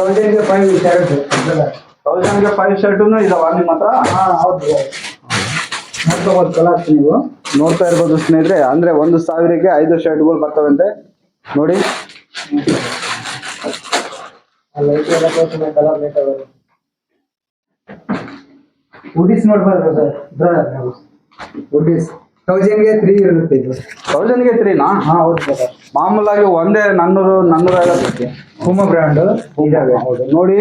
1000ಗೆ 5 shirt. 1000ಗೆ 5 ಶರ್ಟುನು ಇದಾವ ನಿಮ್ಮ ಹತ್ರ? ಹಾ ಹೌದು. ನೋಡ್ಕೋಬಹುದು ಕಲರ್ಸ್ ನೀವು ನೋಡ್ತಾ ಇರ್ಬೋದು ಸ್ನೇಹಿತರೆ. ಅಂದ್ರೆ 1000ಗೆ 5 ಶರ್ಟ್ಗಳು ಬರ್ತವಂತೆ ನೋಡಿ. ಕಲರ್ ಬೇಕಾದ್ರೆ ಹುಡೀಸ್ ನೋಡ್ಬೋದು ಸರ್. ಬ್ರದರ್ ಹುಡೀಸ್ 1000ಗೆ 3 ಇರುತ್ತೆ ಇದು. 1000ಗೆ 3ನಾ? ಹಾ ಹೌದು ಸರ್. ಮಾಮೂಲಾಗಿ ಒಂದೇ 400 ಪೂಮಾ ಬ್ರ್ಯಾಂಡ್ ಇದಾವೆ. ಹೌದು ನೋಡಿ.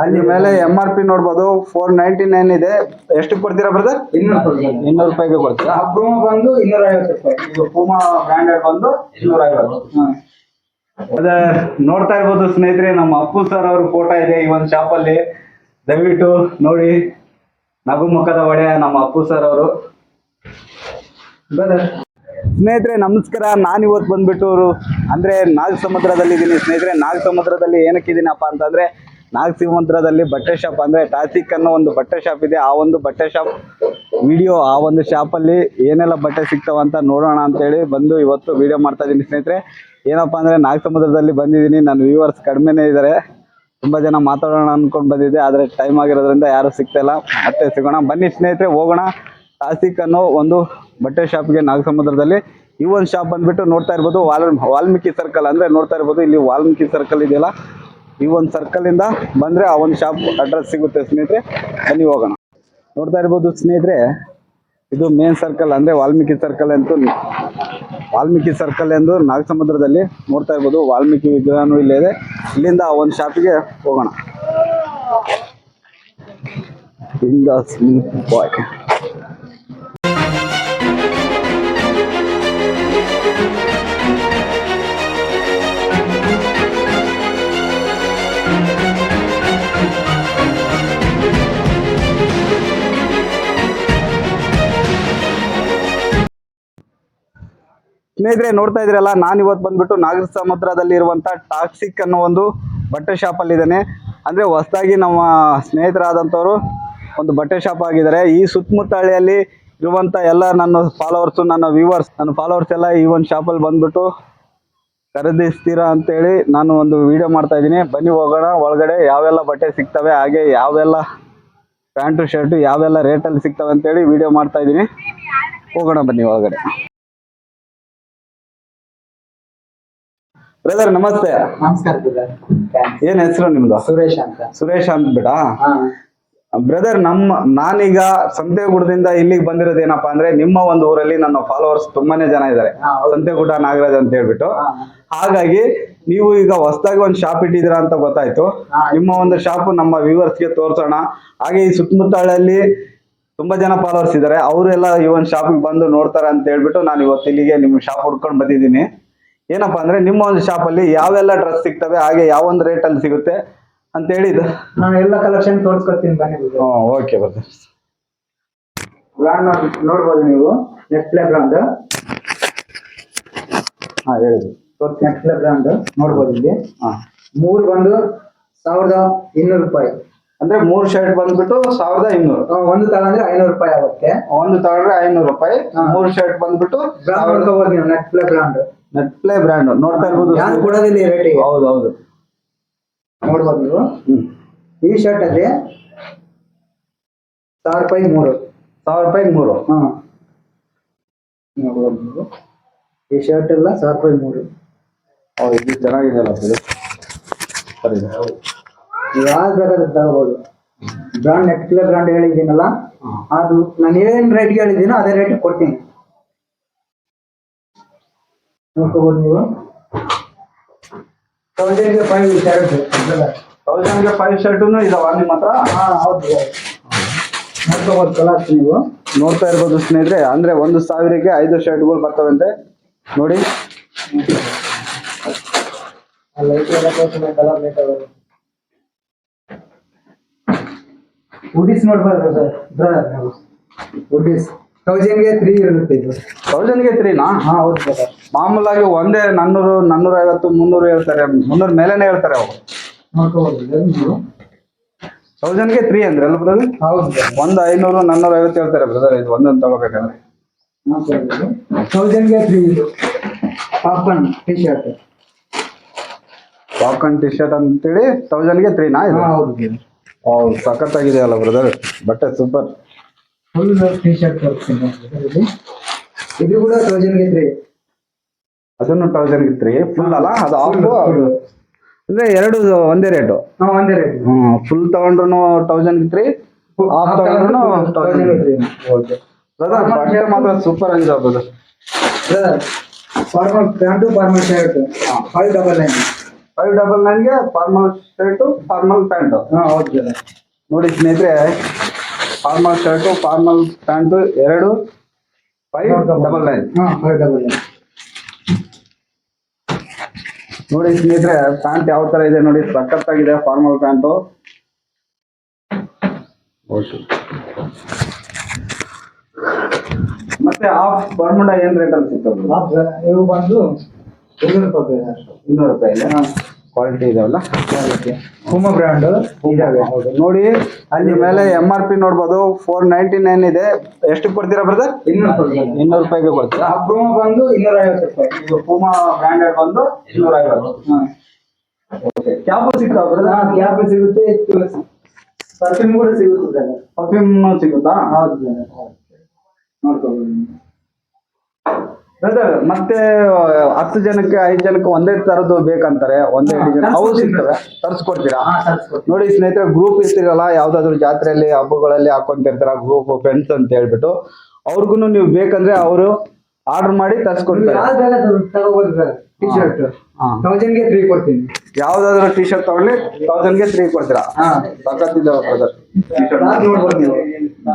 ಅಲ್ಲಿ ಮೇಲೆ MRP ನೋಡ್ಬೋದು 499 ಇದೆ. ಎಷ್ಟು ಕೊಡ್ತೀರಾ ಬ್ರದರ್? 200 ರೂಪಾಯಿಗೆ ಕೊಡ್ತೀರಾ? ಪೂಮಾ ಬಂದು 250 ರೂಪಾಯಿ. ಇದು ಪೂಮಾ ಬ್ರ್ಯಾಂಡೆಡ್ ಬಂದು 250. ಅದೇ ನೋಡ್ತಾ ಇರ್ಬೋದು ಸ್ನೇಹಿತರೆ, ನಮ್ಮ ಅಪ್ಪು ಸರ್ ಅವ್ರ ಫೋಟೋ ಇದೆ ಈ ಒಂದು ಶಾಪ್ ಅಲ್ಲಿ. ದಯವಿಟ್ಟು ನೋಡಿ. ನಗು ಮುಖದ ಒಡೆಯ ನಮ್ಮ ಅಪ್ಪು ಸರ್ ಅವರು. ಸ್ನೇಹಿತರೆ ನಮಸ್ಕಾರ. ನಾನಿವತ್ತು ಬಂದ್ಬಿಟ್ಟು ಅಂದ್ರೆ ನಾಗಸಮುದ್ರದಲ್ಲಿ ಇದ್ದೀನಿ ಸ್ನೇಹಿತರೆ. ನಾಗಸಮುದ್ರದಲ್ಲಿ ಏನಕ್ಕಿದ್ದೀನಪ್ಪ ಅಂತಂದ್ರೆ, ನಾಗಸಮುದ್ರದಲ್ಲಿ ಬಟ್ಟೆ ಶಾಪ್ ಅಂದ್ರೆ ಟಾಸಿಕ್ ಅನ್ನೋ ಒಂದು ಬಟ್ಟೆ ಶಾಪ್ ಇದೆ. ಆ ಒಂದು ಬಟ್ಟೆ ಶಾಪ್ ವಿಡಿಯೋ, ಆ ಒಂದು ಶಾಪಲ್ಲಿ ಏನೆಲ್ಲ ಬಟ್ಟೆ ಸಿಗ್ತಾವಂತ ನೋಡೋಣ ಅಂತೇಳಿ ಬಂದು ಇವತ್ತು ವಿಡಿಯೋ ಮಾಡ್ತಾ ಇದ್ದೀನಿ ಸ್ನೇಹಿತರೆ. ಏನಪ್ಪಾ ಅಂದ್ರೆ ನಾಗಸಮುದ್ರದಲ್ಲಿ ಬಂದಿದ್ದೀನಿ. ನನ್ನ ವ್ಯೂವರ್ಸ್ ಕಡಿಮೆನೇ ಇದ್ದಾರೆ. ತುಂಬ ಜನ ಮಾತಾಡೋಣ ಅಂದ್ಕೊಂಡು ಬಂದಿದ್ದೆ, ಆದರೆ ಟೈಮ್ ಆಗಿರೋದ್ರಿಂದ ಯಾರು ಸಿಗ್ತಾಯಿಲ್ಲ. ಮತ್ತೆ ಸಿಗೋಣ ಬನ್ನಿ ಸ್ನೇಹಿತರೆ, ಹೋಗೋಣ. ಟಾಸಿಕ್ ಅನ್ನೋ ಒಂದು ಬಟ್ಟೆ ಶಾಪ್ಗೆ ನಾಗಸಮುದ್ರದಲ್ಲಿ. ಈ ಒಂದು ಶಾಪ್ ಬಂದ್ಬಿಟ್ಟು ನೋಡ್ತಾ ಇರ್ಬೋದು ವಾಲ್ಮೀಕಿ ಸರ್ಕಲ್. ಅಂದರೆ ನೋಡ್ತಾ ಇರ್ಬೋದು ಇಲ್ಲಿ ವಾಲ್ಮೀಕಿ ಸರ್ಕಲ್ ಇದೆಯಲ್ಲ, ಈ ಒಂದು ಸರ್ಕಲಿಂದ ಬಂದರೆ ಆ ಒಂದು ಶಾಪ್ ಅಡ್ರೆಸ್ ಸಿಗುತ್ತೆ ಸ್ನೇಹಿತರೆ. ಬನ್ನಿ ಹೋಗೋಣ. ನೋಡ್ತಾ ಇರ್ಬೋದು ಸ್ನೇಹಿತರೆ, ಇದು ಮೇನ್ ಸರ್ಕಲ್. ಅಂದರೆ ವಾಲ್ಮೀಕಿ ಸರ್ಕಲ್ ಎಂದು ನಾಗಸಮುದ್ರದಲ್ಲಿ ನೋಡ್ತಾ ಇರ್ಬೋದು. ವಾಲ್ಮೀಕಿ ವಿಗ್ರಹನೂ ಇಲ್ಲೇ ಇದೆ. ಇಲ್ಲಿಂದ ಆ ಒಂದು ಶಾಪಿಗೆ ಹೋಗೋಣ. ಬಾಯ್. ಸ್ನೇಹಿತರೆ ನೋಡ್ತಾ ಇದ್ರಲ್ಲ, ನಾನು ಇವತ್ತು ಬಂದ್ಬಿಟ್ಟು ನಾಗಸಮುದ್ರದಲ್ಲಿ ಇರುವಂತ ಟಾಕ್ಸಿಕ್ ಅನ್ನೋ ಒಂದು ಬಟ್ಟೆ ಶಾಪ್ ಅಲ್ಲಿ ಇದ್ದೇನೆ. ಅಂದ್ರೆ ಹೊಸದಾಗಿ ನಮ್ಮ ಸ್ನೇಹಿತರಾದಂಥವ್ರು ಒಂದು ಬಟ್ಟೆ ಶಾಪ್ ಆಗಿದ್ದಾರೆ. ಈ ಸುತ್ತಮುತ್ತ ಹಳ್ಳಿಯಲ್ಲಿ ಇರುವಂತ ಎಲ್ಲ ನನ್ನ ಫಾಲೋವರ್ಸ್, ನನ್ನ ವ್ಯೂವರ್ಸ್, ನನ್ನ ಫಾಲೋವರ್ಸ್ ಎಲ್ಲ ಈ ಒಂದು ಶಾಪಲ್ಲಿ ಬಂದ್ಬಿಟ್ಟು ಖರೀದಿಸ್ತೀರಾ ಅಂತೇಳಿ ನಾನು ಒಂದು ವಿಡಿಯೋ ಮಾಡ್ತಾ ಇದ್ದೀನಿ. ಬನ್ನಿ ಹೋಗೋಣ ಒಳಗಡೆ. ಯಾವೆಲ್ಲ ಬಟ್ಟೆ ಸಿಗ್ತವೆ, ಹಾಗೆ ಯಾವೆಲ್ಲ ಪ್ಯಾಂಟು ಶರ್ಟು ಯಾವೆಲ್ಲ ರೇಟಲ್ಲಿ ಸಿಗ್ತವೆ ಅಂತೇಳಿ ವಿಡಿಯೋ ಮಾಡ್ತಾ ಇದ್ದೀನಿ. ಹೋಗೋಣ ಬನ್ನಿ ಒಳಗಡೆ. ಬ್ರದರ್ ನಮಸ್ತೆ. ನಮಸ್ಕಾರ ಬ್ರದರ್. ಏನ್ ಹೆಸರು ನಿಮ್ದು? ಸುರೇಶ್ ಅಂತ. ಸುರೇಶ್ ಅಂತ ಬಿಡ ಬ್ರದರ್. ನಾನೀಗ ಸಂತೆಗುಡದಿಂದ ಇಲ್ಲಿಗೆ ಬಂದಿರೋದು ಏನಪ್ಪಾ ಅಂದ್ರೆ, ನಿಮ್ಮ ಒಂದು ಊರಲ್ಲಿ ನನ್ನ ಫಾಲೋವರ್ಸ್ ತುಂಬಾನೇ ಜನ ಇದ್ದಾರೆ, ಸಂತೆಗುಡ ನಾಗರಾಜ್ ಅಂತ ಹೇಳ್ಬಿಟ್ಟು. ಹಾಗಾಗಿ ನೀವು ಈಗ ಹೊಸದಾಗಿ ಒಂದು ಶಾಪ್ ಇಟ್ಟಿದ್ದೀರಾ ಅಂತ ಗೊತ್ತಾಯ್ತು. ನಿಮ್ಮ ಒಂದು ಶಾಪ್ ನಮ್ಮ ವ್ಯೂವರ್ಸ್ಗೆ ತೋರ್ಸೋಣ. ಹಾಗೆ ಈ ಸುತ್ತಮುತ್ತ ಹಳ್ಳಿಯಲ್ಲಿ ತುಂಬಾ ಜನ ಫಾಲೋವರ್ಸ್ ಇದ್ದಾರೆ, ಅವರೆಲ್ಲ ಈ ಒಂದು ಶಾಪಿಗೆ ಬಂದು ನೋಡ್ತಾರೆ ಅಂತ ಹೇಳ್ಬಿಟ್ಟು ನಾನು ಇವತ್ತು ಇಲ್ಲಿಗೆ ನಿಮ್ಮ ಶಾಪ್ ಹುಡ್ಕೊಂಡು ಬಂದಿದ್ದೀನಿ. ಏನಪ್ಪಾ ಅಂದ್ರೆ, ನಿಮ್ಮ ಒಂದು ಶಾಪ್ ಅಲ್ಲಿ ಯಾವೆಲ್ಲ ಡ್ರೆಸ್ ಸಿಗ್ತವೆ, ಹಾಗೆ ಯಾವ ಒಂದು ರೇಟ್ ಅಲ್ಲಿ ಸಿಗುತ್ತೆ ಅಂತ ಹೇಳಿದ್ದು ನಾನು ಎಲ್ಲ ಕಲೆಕ್ಷನ್ ತೋರಿಸ್ಕೊಡ್ತೀನಿ ಬನ್ನಿ. Okay brother. ಬ್ರಾಂಡ್ ನೋಡ್ಬೋದು ನೀವು, ನೆಟ್ಪ್ಲೇ ಬ್ರಾಂಡ್. ಹೇಳಿ. ನೆಟ್ಪ್ಲೇ ಬ್ರಾಂಡ್ ನೋಡ್ಬೋದು ಇಲ್ಲಿ. 3 ಬಂದು 1200 ರೂಪಾಯಿ. ಅಂದ್ರೆ 3 ಶರ್ಟ್ ಬಂದ್ಬಿಟ್ಟು 1200. ಒಂದು ತಗೊಂಡ್ರೆ 500 ರೂಪಾಯಿ ಆಗುತ್ತೆ. ಒಂದು ತಗೊಂಡ್ರೆ 500 ರೂಪಾಯಿ. 3 ಶರ್ಟ್ ಬಂದ್ಬಿಟ್ಟು ನೆಟ್ಪ್ಲೇ ಬ್ರಾಂಡ್. ನೆಟ್ಪ್ಲೇ ಬ್ರ್ಯಾಂಡ್ ನೋಡ್ತಾ ಇರ್ಬೋದು. ಯಾರು ಕೊಡೋದಿಲ್ಲ ಈ ರೇಟಿಗೆ. ಹೌದು ಹೌದು, ನೋಡ್ಬೋದು ನೀವು. ಈ ಶರ್ಟ್ ಅಲ್ಲಿ 1000 ರೂಪಾಯಿ 3. 1000 ರೂಪಾಯಿ 3. ನೋಡ್ಬೋದು ನೀವು. ಈ ಶರ್ಟ್ ಎಲ್ಲ 1000 ರೂಪಾಯಿ 3. ಹೌದು, ಇದು ಚೆನ್ನಾಗಿದೆಯಲ್ಲ ಸರಿ. ಯಾವ್ದು ಬೇಕಾದ್ರೂ ತಗೋಬಹುದು. ಬ್ರಾಂಡ್ ನೆಟ್ಪ್ಲೇ ಬ್ರಾಂಡ್ ಹೇಳಿದ್ದೀನಲ್ಲ, ಅದು ನಾನು ಏನ್ ರೇಟ್ಗೆ ಹೇಳಿದ್ದೀನೋ ಅದೇ ರೇಟ್ ಕೊಡ್ತೀನಿ. ನೋಡ್ಕೋಬಹುದು ನೀವು. 1000ಗೆ 5 ಶರ್ಟ್. 1000ಗೆ 5 ಶರ್ಟುನು ಇದಾವ ನಿಮ್ಮ ಹತ್ರ? ಹೌದು. ನೋಡ್ಕೋಬಹುದು ಕಲರ್ಸ್ ನೀವು ನೋಡ್ತಾ ಇರ್ಬೋದು ಸ್ನೇಹಿತರೆ. ಅಂದ್ರೆ 1000ಗೆ 5 ಶರ್ಟ್ಗಳು ಬರ್ತವಂತೆ ನೋಡಿ. ಕಲರ್ ಬೇಕಾದ್ರೆ ಹುಡೀಸ್ ನೋಡ್ಬೋದು ಸರ್. ಬ್ರದರ್ ಹುಡೀಸ್ 1000ಗೆ 3 ಇರುತ್ತೆ ಇದು. 1000ಗೆ 3ನಾ? ಹೌದು ಸರ್. ಮಾಮೂಲಾಗಿ ಒಂದೇ 400, 450, 300 ಹೇಳ್ತಾರೆ. 300 ಮೇಲೆನೆ ಹೇಳ್ತಾರೆ ಅವರು. ನೋಡ್ಕೋಬಹುದು 1000ಗೆ 3 ಅಂದ್ರೆ ಅಲ್ಲ ಬ್ರದರ್? ಹೌದು. 500, 450 ಹೇಳ್ತಾರೆ ಬ್ರದರ್. ಇದು ಒಂದೊಂದು ತಗೋಬೇಕಾದ್ರೆ 1000ಗೆ 3 ಇದು cotton T shirt. Popcorn T shirt ಅಂತೇಳಿ 1000ಗೆ 3ನಾ ಇದು? ಹೌದು ಸಖತ್ತಾಗಿದೆಯಲ್ಲ ಬ್ರದರ್, ಬಟ್ಟೆ ಸೂಪರ್. ಫುಲ್ ಟಿ ಶರ್ಟ್ ತೋರಿಸ್ತೀನಿ ಇದರಲ್ಲಿ. ಇದು ಕೂಡ 1000ಗೆ 3. ಅದನ್ನು 1000ಗೆ 3 ಫುಲ್ ಅಲ್ಲ, ಅದು ಆಫ್ ಅಂದ್ರೆ ಎರಡು ಒಂದೇ ರೇಟು. ಒಂದೇ ರೇಟ್. ಫುಲ್ ತಗೊಂಡ್ರು 1000ಗೆ 3, ಆಫ್ ತಗೊಂಡ್ರು 1000ಗೆ 3. ಓಕೆ ಬ್ರದರ್, ಬಟ್ಟೆ ಮಾತ್ರ ಸೂಪರ್ ಆಗಿದೆ brother. Formal pant formal shirt 599. 599ಗೆ ಫಾರ್ಮಲ್ ಶರ್ಟು ಫಾರ್ಮಲ್ ಪ್ಯಾಂಟು. ಹೌದು ಸರ್. ನೋಡಿ ಸ್ನೇಹಿತರೆ, ಫಾರ್ಮಲ್ ಶರ್ಟು ಫಾರ್ಮಲ್ ಪ್ಯಾಂಟು ಎರಡು 599. 599. ನೋಡಿ ಸ್ನೇಹಿತರೆ, ಪ್ಯಾಂಟ್ ಯಾವ ತರ ಇದೆ ನೋಡಿ, ಸಖತ್ತಾಗಿದೆ ಫಾರ್ಮಲ್ ಪ್ಯಾಂಟು. ಓಕೆ, ಮತ್ತೆ ಆಫ್ ಬರ್ಮುಡ ಏನ್ ರೇಟ್ ಅಲ್ಲಿ ಸಿಗ್ತದೆ? ಇವು ಬಂದು 200 ರೂಪಾಯಿ ಅಷ್ಟು. 200 ರೂಪಾಯಿ ಕ್ವಾಲಿಟಿ ಇದಾವಲ್ಲ. ಪೂಮಾ ಬ್ರ್ಯಾಂಡ್ ಇದಾವೆ. ಹೌದು ನೋಡಿ, ಅಲ್ಲಿ ಮೇಲೆ MRP ನೋಡ್ಬೋದು 499 ಇದೆ. ಎಷ್ಟು ಕೊಡ್ತೀರಾ ಬ್ರದರ್? 200 ರೂಪಾಯಿಗೆ ಕೊಡ್ತೀರಾ? ಪೂಮಾ ಬಂದು 250 ರೂಪಾಯಿ. ಇದು ಪೂಮಾ ಬ್ರ್ಯಾಂಡೆಡ್ ಬಂದು 250. ಕ್ಯಾಪ್ ಸಿಗ್ತಾವ ಬ್ರದರ್? ಕ್ಯಾಪ್ ಸಿಗುತ್ತೆ, ಪರ್ಫ್ಯೂಮ್ ಕೂಡ ಸಿಗುತ್ತೆ. ಪರ್ಫ್ಯೂಮ್ ಸಿಗುತ್ತಾ? ಹೌದು ನೋಡ್ಕೋಬಹುದು ಬ್ರದರ್. ಮತ್ತೆ 10 ಜನಕ್ಕೆ 5 ಜನಕ್ಕೆ ಒಂದೇ ತರದ್ದು ಬೇಕಂತಾರೆ, ಒಂದೇ ಡಿಸೈನ್ ಅವು ಸಿಗ್ತವೆ, ತರಿಸ್ಕೊಡ್ತೀರಾ? ನೋಡಿ ಸ್ನೇಹಿತರೆ, ಗ್ರೂಪ್ ಇರ್ತೀರಲ್ಲ, ಯಾವ್ದಾದ್ರು ಜಾತ್ರೆಯಲ್ಲಿ ಹಬ್ಬಗಳಲ್ಲಿ ಹಾಕೊಂತಿರ್ತಾರ ಗ್ರೂಪ್ ಫ್ರೆಂಡ್ಸ್ ಅಂತ ಹೇಳ್ಬಿಟ್ಟು, ಅವ್ರಿಗೂ ನೀವು ಬೇಕಂದ್ರೆ ಅವರು ಆರ್ಡರ್ ಮಾಡಿ ತರಿಸ್ಕೊಡ್ತಾರೆ. ಟಿ ಶರ್ಟ್ 1000ಗೆ 3 ಕೊಡ್ತೀನಿ. ಯಾವ್ದಾದ್ರು ಟಿ ಶರ್ಟ್ ತಗೊಂಡ್ರೆ 1000ಗೆ 3 ಕೊಡ್ತೀರಾ? ಸಖತ್ತಿದ್ದಾವೆ ಬ್ರದರ್. ನೋಡ್ಬೋದು ನೀವು.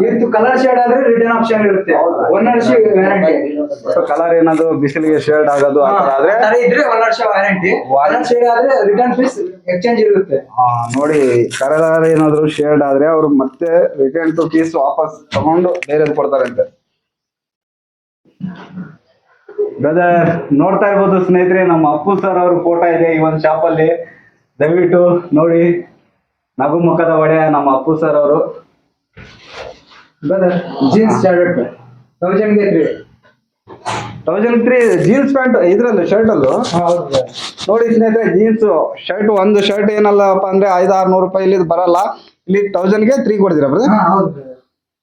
ಇದು ಕಲರ್ ಶೇಡ್ ಆದ್ರೆ ರಿಟರ್ನ್ ಆಪ್ಷನ್ ಇರುತ್ತೆ. 1 ವರ್ಷ ವ್ಯಾರಂಟಿ. ಕಲರ್ ಏನಾದ್ರು ಬಿಸಿಲಿಗೆ ಶೇಡ್ ಆಗೋದು ಆ ತರ ಆದ್ರೆ ಇದ್ರೆ 1 ವರ್ಷ ವ್ಯಾರಂಟಿ. ಕಲರ್ ಶೇಡ್ ಆದ್ರೆ ರಿಟರ್ನ್ ಪೀಸ್ ಎಕ್ಸ್ಚೇಂಜ್ ಇರುತ್ತೆ. ನೋಡಿ, ಕಲರ್ ಏನಾದ್ರು ಶೇಡ್ ಆದ್ರೆ ಅವ್ರು ಮತ್ತೆ ರಿಟರ್ನ್ ಟು ಪೀಸ್ ವಾಪಸ್ ತಗೊಂಡು ಬೇರೆದ್ ಕೊಡ್ತಾರಂತೆ. ಬ್ರದರ್ ನೋಡ್ತಾ ಇರ್ಬೋದು ಸ್ನೇಹಿತರೆ, ನಮ್ಮ ಅಪ್ಪು ಸರ್ ಅವ್ರ ಫೋಟೋ ಇದೆ ಈ ಒಂದು ಶಾಪ್ ಅಲ್ಲಿ. ದಯವಿಟ್ಟು ನೋಡಿ, ನಗು ಮುಖದ ಒಡೆಯ ನಮ್ಮ ಅಪ್ಪು ಸರ್ ಅವರು. ಬ್ರದರ್ ಜೀನ್ಸ್ ಶರ್ಟ್ 1000ಗೆ 3. 1003 ಜೀನ್ಸ್ ಪ್ಯಾಂಟ್ ಇದ್ರಲ್ಲೂ ಶರ್ಟ್ ಅಲ್ಲೂ. ನೋಡಿ ಸ್ನೇಹಿತರೆ, ಜೀನ್ಸ್ ಶರ್ಟ್ ಒಂದು ಶರ್ಟ್ ಏನಲ್ಲಪ್ಪ ಅಂದ್ರೆ 500-600 ರೂಪಾಯಿ ಇಲ್ಲಿ ಬರಲ್ಲ, ಇಲ್ಲಿ 1000ಗೆ 3 ಕೊಡ್ತೀರಾ ಬ್ರದರ್?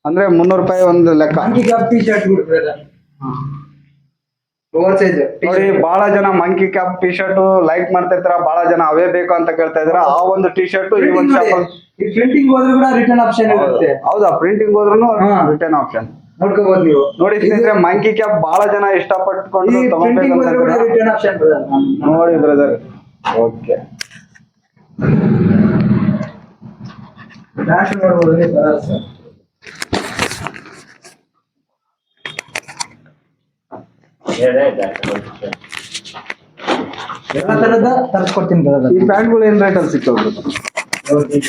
ಅಂದ್ರೆ 300 ರೂಪಾಯಿ ಒಂದು ಲೆಕ್ಕ. T shirt over size. ನೋಡಿ, ಬಹಳ ಜನ monkey cap T shirt like ಮಾಡ್ತಾ ಇರ್ತಾರ, ಬಹಳ ಜನ ಅವೇ ಬೇಕು ಅಂತ ಕೇಳ್ತಾ ಇದಾರೆ. ಆ ಒಂದು ಟಿ ಶರ್ಟ್ ಈ ಒಂದು ಶಾಪ್ ಪ್ರಿಂಟಿಂಗ್ ಹೋದ್ರು ಕೂಡ ರಿಟರ್ನ್ ಆಪ್ಷನ್ ಇರುತ್ತೆ. ಹೌದಾ? ಪ್ರಿಂಟಿಂಗ್ ಹೋದ್ರು ರಿಟರ್ನ್ ಆಪ್ಷನ್ ನೋಡ್ಕೋಬಹುದು ನೀವು. ನೋಡಿ ಸ್ನೇಹಿತರೆ, ಮಂಕಿ ಕ್ಯಾಪ್ ಬಹಳ ಜನ ಇಷ್ಟಪಟ್ಕೊಂಡು ತಗೋಬೇಕಂತ ರಿಟರ್ನ್ ಆಪ್ಷನ್ ನೋಡಿ ಬ್ರದರ್. ಓಕೆ, ಡ್ಯಾಶ್ ನೋಡಬಹುದು. ಎಲ್ಲ ತರದ ತರಿಸ್ಕೊಡ್ತೀನಿ ಬ್ರದರ್. ಈ ಪ್ಯಾಂಟ್ಗಳು ಏನ್ ರೇಟ್ ಅಲ್ಲಿ ಸಿಗ್ತವೆ? 599.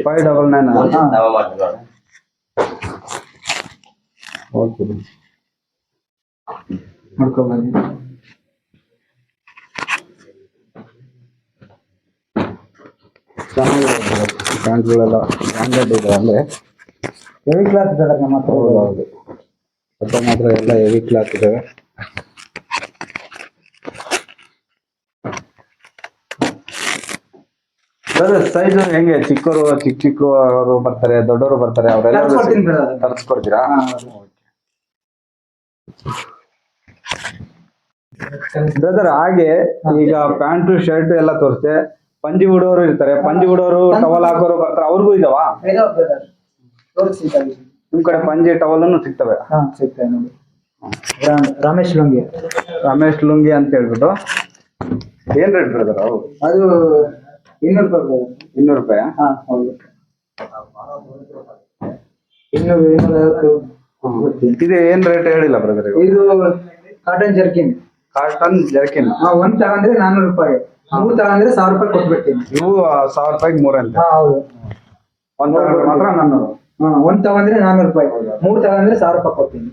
599. ಓಕೆ, ನೋಡ್ಕೋಬಹುದು. ಚೆನ್ನಾಗಿದೆ ಪ್ಯಾಂಟ್ಗಳೆಲ್ಲ, ಬ್ರ್ಯಾಂಡೆಡ್ ಇದೆ. ಅಂದ್ರೆ ಹೆವಿ ಕ್ಲಾತ್ ಇದೆ ನಮ್ಮ ಹತ್ರ. ಹೌದು, ಬಟ್ಟೆ ಮಾತ್ರ ಎಲ್ಲ ಹೆವಿ ಕ್ಲಾತ್ ಇದಾವೆ. ಸೈಜ್ ಹೆಂಗೆ? ಚಿಕ್ಕವರು ಚಿಕ್ಕವರು ಬರ್ತಾರೆ, ದೊಡ್ಡವರು ಬರ್ತಾರೆ, ಅವರೆಲ್ಲ ತರಿಸ್ಕೊಡ್ತೀರಾ? ಬ್ರದರ್, ಹಾಗೆ ಈಗ ಪ್ಯಾಂಟು ಶರ್ಟ್ ಎಲ್ಲ ತೋರಿಸ್ತೆ, ಪಂಜಿ ಉಡೋರು ಇರ್ತಾರೆ, ಪಂಜಿ ಉಡೋರು ಟವಲ್ ಹಾಕೋರು ಬರ್ತಾರೆ, ಅವ್ರಿಗೂ ಇದಾವ? ನಿಮ್ ಕಡೆ ಪಂಜಿ ಟವಲ್ ಸಿಗ್ತವೆ? ಸಿಗ್ತವೆ ನೋಡಿ. ರಮೇಶ್ ಲುಂಗಿ. ರಮೇಶ್ ಲುಂಗಿ ಅಂತ ಹೇಳ್ಬಿಟ್ಟು ಏನ್ ರೇಟ್ ಬ್ರದರ್? ಅವು ಅದು 200 ರೂಪಾಯಿ. 200 ರೂಪಾಯಿ? ಹೌದು. 250. ಇದು ಏನ್ ರೇಟ್ ಹೇಳಿಲ್ಲ ಬ್ರದರ್? ಇದು ಕಾಟನ್ ಜರ್ಕಿನ್. ಕಾಟನ್ ಜರ್ಕಿನ್ ಒಂದ್ ತಗೊಂಡ್ರೆ 400 ರೂಪಾಯಿ, 3 ತಗೊಂಡ್ರೆ 1000 ರೂಪಾಯಿ ಕೊಟ್ಬಿಡ್ತೀನಿ. ಇವು 1000 ರೂಪಾಯಿಗೆ 3 ಅಂತ? ಹೌದು. ಒಂದ್ ತಗೊಂಡ್ರೆ ಮಾತ್ರ 400. ಒಂದ್ ತಗೊಂಡ್ರೆ 400 ರೂಪಾಯಿ, 3 ತಗೊಂಡ್ರೆ 1000 ರೂಪಾಯಿ ಕೊಡ್ತೀನಿ.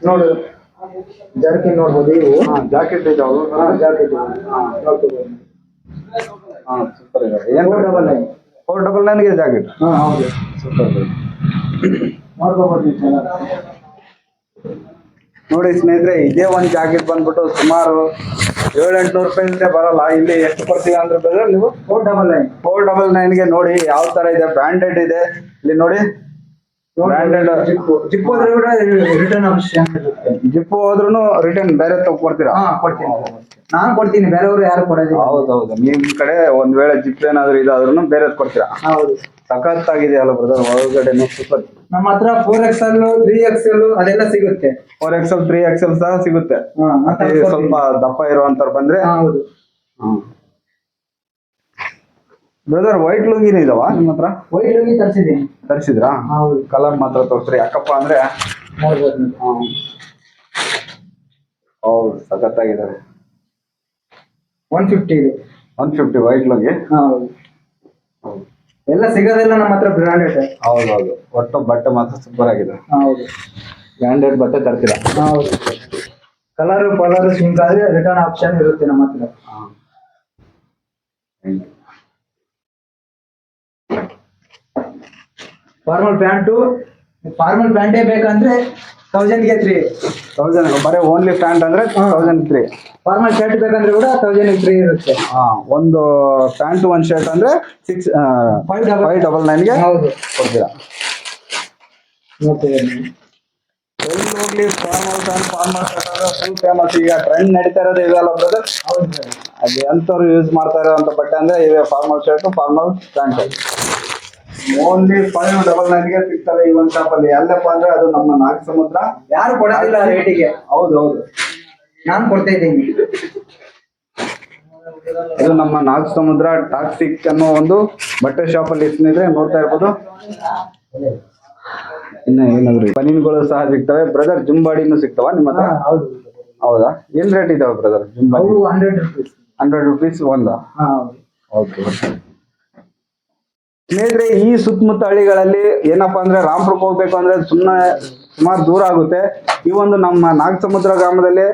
ನೋಡು, ಜರ್ಕಿನ್ ನೋಡ್ಬೋದು. ಇವು ಜಾಕೆಟ್ ಇದಾವೆ. ಜಾಕೆಟ್ ಸೂಪರ್ ಇದೆ. 499 ಜಾಕೆಟ್. ಹೌದು, ಸೂಪರ್. ನೋಡ್ಕೋಬೋದು. ನೋಡಿ ಸ್ನೇಹಿತರೆ, ಇದೇ ಒಂದು ಜಾಕೆಟ್ ಬಂದ್ಬಿಟ್ಟು ಸುಮಾರು 700-800 ರೂಪಾಯಿ ಇದ್ರೆ ಬರಲ್ಲ. ಇಲ್ಲಿ ಎಷ್ಟು ಕೊಡ್ತೀವಿ ಅಂದ್ರೆ brother ನೀವು 499. 499ಗೆ ನೋಡಿ ಯಾವ ತರ ಇದೆ, ಬ್ರಾಂಡೆಡ್ ಇದೆ. ಇಲ್ಲಿ ನೋಡಿ ಬ್ರಾಂಡೆಡ್. ಜಿಪ್ ಹೋದ್ರೆ ಕೂಡ ರಿಟರ್ನ್ ಆಪ್ಷನ್ ಇರುತ್ತೆ. ಜಿಪ್ ಹೋದ್ರೂ ರಿಟರ್ನ್ ಬೇರೆ ತಗೊಡ್ತೀರಾ? ಹಾ ಕೊಡ್ತೀನಿ, ನಾನ್ ಕೊಡ್ತೀನಿ, ಬೇರೆಯವರು ಯಾರು ಕೊಡೋದಿಲ್ಲ. ಹೌದೌದು, ನಿಮ್ ಕಡೆ ಒಂದ್ ವೇಳೆ ಜಿಪ್ ಏನಾದ್ರು ಇದಾದ್ರೂ ಬೇರೆ ಕೊಡ್ತೀರಾ? ಹೌದು. ಸಖತ್ತಾಗಿದೆಯಲ್ಲ ಬ್ರದರ್, ಒಳಗಡೆ ಸೂಪರ್. ನಮ್ಮ ಹತ್ರ 4XL 3XL ಅದೆಲ್ಲ ಸಿಗುತ್ತೆ. 4XL 3XL ಸಹ ಸಿಗುತ್ತೆ. ಮತ್ತೆ ಸ್ವಲ್ಪ ದಪ್ಪ ಇರುವಂತವ್ರು ಬಂದ್ರೆ. ಹೌದು. ಬ್ರದರ್ ವೈಟ್ ಲುಂಗಿನ ಇದಾವ ನಿಮ್ಮ ಹತ್ರ? ವೈಟ್ ಲುಂಗಿ ತರಿಸಿದ್ದೀನಿ. ತರಿಸಿದ್ರಾ? ಹೌದು. ಕಲರ್ ಮಾತ್ರ ತೋರಿಸ್ರಿ, ಯಾಕಪ್ಪ ಅಂದ್ರೆ ನೋಡ್ಬೋದು. ಹೌದು ಸಖತ್ತಾಗಿದ್ದಾರೆ. 150 ಇದೆ. 150 ವೈಟ್ ಲುಂಗಿ. ಹೌದು. ಎಲ್ಲ ಸಿಗೋದೆಲ್ಲ ನಮ್ಮ ಹತ್ರ ಬ್ರಾಂಡೆಡ್. ಹೌದೌದು, ಒಟ್ಟು ಬಟ್ಟೆ ಮಾತ್ರ ಸೂಪರ್ ಆಗಿದೆ. ಹೌದು, ಬ್ರಾಂಡೆಡ್ ಬಟ್ಟೆ ತರ್ತೀರಾ? ಹೌದು. ಕಲರ್ ಸಿಂಕ್ ಆದ್ರೆ ರಿಟರ್ನ್ ಆಪ್ಷನ್ ಇರುತ್ತೆ ನಮ್ಮ ಹತ್ರ. ಫಾರ್ಮಲ್ ಪ್ಯಾಂಟೇ ಬೇಕಂದ್ರೆ 1000ಗೆ 3. 1000 ಬರೀ ಓನ್ಲಿ ಪ್ಯಾಂಟ್ ಅಂದ್ರೆ 1003. ಫಾರ್ಮಲ್ ಶರ್ಟ್ ಬೇಕಂದ್ರೆ ಕೂಡ 1003 ಇರುತ್ತೆ. ಒಂದು ಪ್ಯಾಂಟ್ ಒಂದು ಶರ್ಟ್ ಅಂದ್ರೆ 599ಗೆ ಕೊಡ್ತೀರಾ? ಎಲ್ಲಿ ಹೋಗ್ಲಿ formal pant formal shirt full famous. ಈಗ ಟ್ರೆಂಡ್ ನಡೀತಾ ಇರೋದು ಇವೆಲ್ಲ ಬ್ರದರ್. ಹೌದು ಸರ್. ಅದು ಎಂಥವ್ರು ಯೂಸ್ ಮಾಡ್ತಾ ಇರೋಂಥ ಬಟ್ಟೆ ಅಂದ್ರೆ ಇವೆ formal shirt formal pant. Only 599ಗೆ ಸಿಗ್ತವೆ ಈ ಒಂದು ಶಾಪಲ್ಲಿ. ಎಲ್ಲಪ್ಪ ಅಂದ್ರೆ ಅದು ನಮ್ಮ ನಾಗಸಮುದ್ರ. ಯಾರು ಕೊಡೋದಿಲ್ಲ ರೇಟಿಗೆ. ಹೌದೌದು, ನಾನು ಕೊಡ್ತಾ ಇದ್ದೀನಿ. ಇದು ನಮ್ಮ ನಾಗಸಮುದ್ರ ಟಾಕ್ಸಿಕ್ ಅನ್ನೋ ಒಂದು ಬಟ್ಟೆ ಶಾಪ್ ಅಲ್ಲಿ ಸ್ನೇಹಿತರೆ ನೋಡ್ತಾ ಇರ್ಬೋದು. ಇನ್ನ ಏನಾದ್ರು ಪನೀನ್ಗಳು ಸಹ ಸಿಗ್ತವೆ ಬ್ರದರ್. ಜುಂಬಾಡಿನೂ ಸಿಗ್ತಾವ ನಿಮ್ಮ ಹತ್ರ? ಹೌದು. ಹೌದಾ, ಏನ್ ರೇಟ್ ಇದಾವೆ ಬ್ರದರ್ ಜುಂಬಾಡಿ? 100 ರೂಪೀಸ್. 100 ರೂಪೀಸ್ ಒಂದಾ? ಓಕೆ. ಸ್ನೇಹಿತರೆ, ಈ ಸುತ್ತಮುತ್ತ ಹಳ್ಳಿಗಳಲ್ಲಿ ಏನಪ್ಪಾ ಅಂದ್ರೆ ರಾಮಪುರಕ್ಕೆ ಹೋಗ್ಬೇಕು ಅಂದ್ರೆ ಸುಮಾರು ದೂರ ಆಗುತ್ತೆ. ಈ ಒಂದು ನಮ್ಮ ನಾಗಸಮುದ್ರ ಗ್ರಾಮದಲ್ಲಿ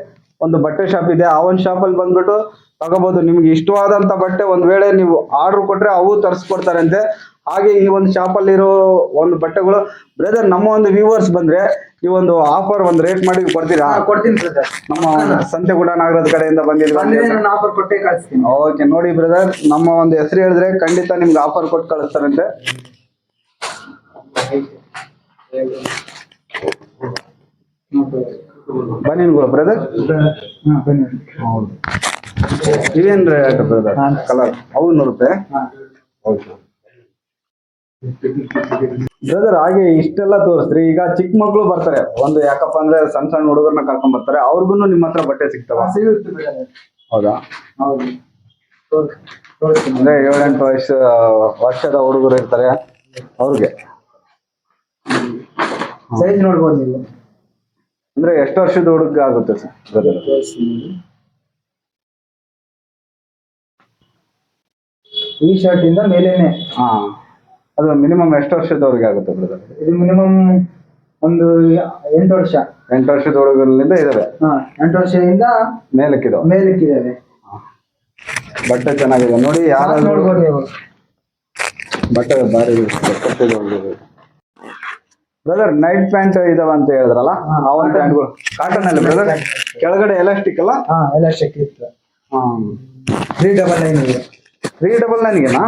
ಒಂದು ಬಟ್ಟೆ ಶಾಪ್ ಇದೆ. ಆ ಒಂದು ಶಾಪಲ್ಲಿ ಬಂದ್ಬಿಟ್ಟು ತಗೋಬಹುದು. ನಿಮ್ಗೆ ಇಷ್ಟವಾದಂತ ಬಟ್ಟೆ ಒಂದ್ ವೇಳೆ ನೀವು ಆರ್ಡರ್ ಕೊಟ್ರೆ ಅವು ತರಿಸ್ಕೊಡ್ತಾರಂತೆ. ಹಾಗೆ ಈ ಒಂದು ಶಾಪಲ್ಲಿ ಇರೋ ಒಂದು ಬಟ್ಟೆಗಳು ಬ್ರದರ್, ನಮ್ಮ ಒಂದು ವ್ಯೂವರ್ಸ್ ಬಂದ್ರೆ ಈ ಒಂದು ಆಫರ್ ಒಂದು ರೇಟ್ ಮಾಡಿ ಕೊಡ್ತೀರಾ? ಕೊಡ್ತೀನಿ ಬ್ರದರ್. ನಮ್ಮ ಸಂತೆಗುಡ ನಾಗರದ ಕಡೆಯಿಂದ ಬಂದಿದ್ವಿ. ನಾನು ಆಫರ್ ಕೊಟ್ಟೆ ಕಳಿಸ್ತೀನಿ. ಓಕೆ, ನೋಡಿ ಬ್ರದರ್, ನಮ್ಮ ಒಂದು ಹೆಸರು ಹೇಳಿದ್ರೆ ಖಂಡಿತ ನಿಮ್ಗೆ ಆಫರ್ ಕೊಟ್ಟು ಕಳಿಸ್ತಾರಂತೆ. ಬನ್ನಿನ್ಗಳು ಬ್ರದರ್. ಹೌದು, ಇವೇನ್ ರೇಟ್ ಬ್ರದರ್? ಕಲರ್ ಅವು 100 ರೂಪಾಯಿ. ಓಕೆ ಬ್ರದರ್, ಹಾಗೆ ಇಷ್ಟೆಲ್ಲ ತೋರಿಸ್ರಿ. ಈಗ ಚಿಕ್ಕ ಮಕ್ಳು ಬರ್ತಾರೆ ಒಂದು, ಯಾಕಪ್ಪ ಅಂದ್ರೆ ಸಣ್ಣ ಸಣ್ಣ ಹುಡುಗರನ್ನ ಕರ್ಕೊಂಡ್ ಬರ್ತಾರೆ, ಅವ್ರಿಗೂ ನಿಮ್ಮ ಹತ್ರ ಬಟ್ಟೆ ಸಿಗ್ತಾವ? ಹೌದಾ? ಹೌದು. ಅಂದ್ರೆ 7-8 ವರ್ಷದ ಹುಡುಗರು ಇರ್ತಾರೆ, ಅವ್ರಿಗೆ ಸೈಜ್ ನೋಡ್ಬೋದು ನೀವು. ಅಂದ್ರೆ ಎಷ್ಟು ವರ್ಷದ ಹುಡುಗ ಆಗುತ್ತೆ ಸರ್? ಈ ಶರ್ಟ್ ಇಂದ ಮೇಲೇನೆ. ಅದು ಮಿನಿಮಮ್ ಎಷ್ಟು ವರ್ಷದವ್ರಿಗೆ ಆಗುತ್ತೆ ಬ್ರದರ್? ಇದು ಮಿನಿಮಮ್ ಒಂದು 8 ವರ್ಷ. 8 ವರ್ಷದ ಹುಡುಗರಿಂದ ಇದಾವೆ. 8 ವರ್ಷದಿಂದ ಮೇಲಕ್ಕಿದಾವೆ. ಬಟ್ಟೆ ಚೆನ್ನಾಗಿದೆ ನೋಡಿ, ಯಾರು ನೋಡ್ಬೋದು ನೀವು. ಬಟ್ಟೆ ಬಾರಿ ಬ್ರದರ್. ನೈಟ್ ಪ್ಯಾಂಟ್ ಇದಾವ ಅಂತ ಹೇಳಿದ್ರಲ್ಲ, ಆ ಒಂದು ಪ್ಯಾಂಟ್ಗಳು ಕಾಟನ್ ಅಲ್ಲಿ ಬ್ರದರ್, ಕೆಳಗಡೆ ಎಲಾಸ್ಟಿಕ್ ಅಲ್ಲ? ಎಲಾಸ್ಟಿಕ್ ಇತ್ತು. 399 ಇದೆ. 399ಗೆನಾ?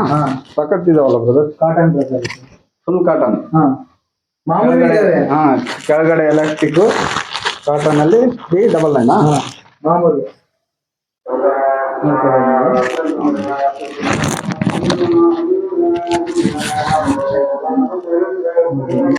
ಸಖತ್ ಇದಾವಲ್ಲ brother. Cotton brother, full cotton. ಮಾಮೂಲಿ ಕೆಳಗಡೆ ಎಲಾಸ್ಟಿಕ್ ಕಾಟನ್ ಅಲ್ಲಿ 399 ಮಾಮೂಲಿ.